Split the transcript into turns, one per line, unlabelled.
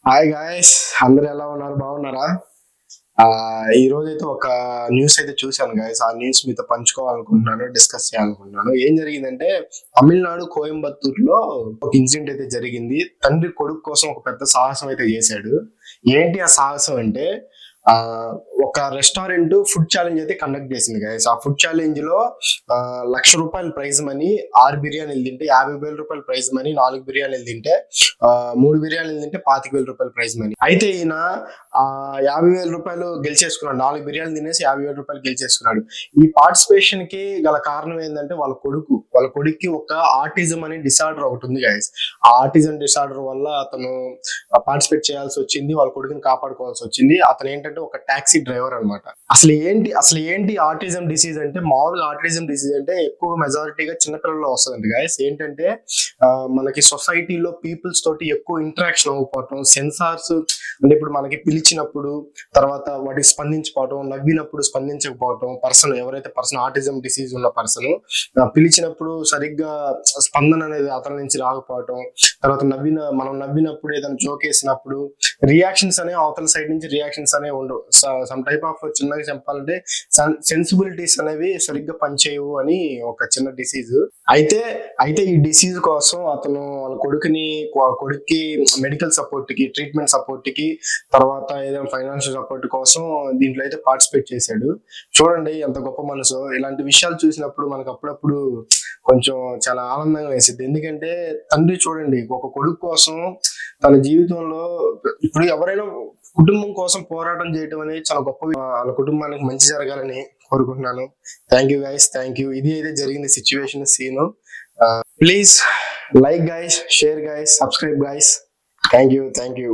Hi guys, అందరు ఎలా ఉన్నారు? బాగున్నారా? ఈ రోజు అయితే ఒక న్యూస్ అయితే చూశాను గాయస్. ఆ న్యూస్ మీతో పంచుకోవాలనుకుంటున్నాను, డిస్కస్ చేయాలనుకుంటున్నాను. ఏం జరిగిందంటే తమిళనాడు కోయంబత్తూరులో ఒక ఇన్సిడెంట్ అయితే జరిగింది. తండ్రి కొడుకు కోసం ఒక పెద్ద సాహసం అయితే చేశాడు. ఏంటి ఆ సాహసం అంటే ఆ ఒక రెస్టారెంట్ ఫుడ్ ఛాలెంజ్ అయితే కండక్ట్ చేసింది గైస్. ఆ ఫుడ్ ఛాలెంజ్ లో ₹1,00,000 ప్రైజ్ మనీ, 6 బిర్యానీలు తింటే ₹50,000 ప్రైజ్ మనీ, 4 బిర్యానీలు తింటే 3 బిర్యానీలు తింటే ₹25,000 ప్రైజ్ మనీ. అయితే ఈయన ఆ ₹50,000 గెలిచేసుకున్నాడు. 4 బిర్యానీలు తినేసి ₹50,000 గెలిచేసుకున్నాడు. ఈ పార్టిసిపేషన్ కి గల కారణం ఏంటంటే వాళ్ళ కొడుక్కి ఒక ఆటిజం అనే డిసార్డర్ ఒకటి ఉంది గైస్. ఆ ఆటిజం డిసార్డర్ వల్ల అతను పార్టిసిపేట్ చేయాల్సి వచ్చింది. వాళ్ళ కొడుకుని కాపాడుకోవాల్సి వచ్చింది. అతను ఏంటంటే ఒక టాక్సీ డ్రైవర్ అనమాట. అసలు ఏంటి ఆటిజం డిసీజ్ అంటే, మామూలుగా ఆటిజం డిసీజ్ అంటే ఎక్కువ మెజారిటీగా చిన్నపిల్లల్లో వస్తుంది గైస్. ఏంటంటే మనకి సొసైటీలో పీపుల్స్ తోటి ఎక్కువ ఇంటరాక్షన్ అవ్వకపోవటం, సెన్సార్స్ అంటే ఇప్పుడు మనకి పిలిచినప్పుడు తర్వాత వాటికి స్పందించకపోవటం, నవ్వినప్పుడు స్పందించకపోవటం, ఎవరైతే పర్సన్ ఆటిజం డిసీజ్ ఉన్న పర్సన్ పిలిచినప్పుడు సరిగ్గా స్పందన అనేది అతని నుంచి రాకపోవటం, తర్వాత మనం నవ్వినప్పుడు ఏదైనా జోక్ వేసినప్పుడు రియాక్షన్స్ అనే అవతల సైడ్ నుంచి రియాక్షన్స్ అనేవి ఉండవు. సమ్ టైప్ ఆఫ్, చిన్నగా చెప్పాలంటే సెన్సిబిలిటీస్ అనేవి సరిగ్గా పనిచేయవు అని ఒక చిన్న డిసీజ్. అయితే అయితే ఈ డిసీజ్ కోసం అతను వాళ్ళ కొడుక్కి మెడికల్ సపోర్ట్ కి, ట్రీట్మెంట్ సపోర్ట్ కి, తర్వాత ఏదైనా ఫైనాన్షియల్ సపోర్ట్ కోసం దీంట్లో అయితే పార్టిసిపేట్ చేశాడు. చూడండి ఎంత గొప్ప మనసు. ఇలాంటి విషయాలు చూసినప్పుడు మనకు అప్పుడప్పుడు కొంచెం చాలా ఆనందంగా వేసింది. ఎందుకంటే తండ్రి చూడండి, ఒక కొడుకు కోసం తన జీవితంలో, ఇప్పుడు ఎవరైనా కుటుంబం కోసం పోరాటం చేయడం అనేది చాలా గొప్ప వాళ్ళ కుటుంబానికి మంచి జరగాలని కోరుకుంటున్నాను. Thank you guys, thank you. ఇది అయితే జరిగింది situation, scene. Please like guys, share guys, subscribe guys. Thank you.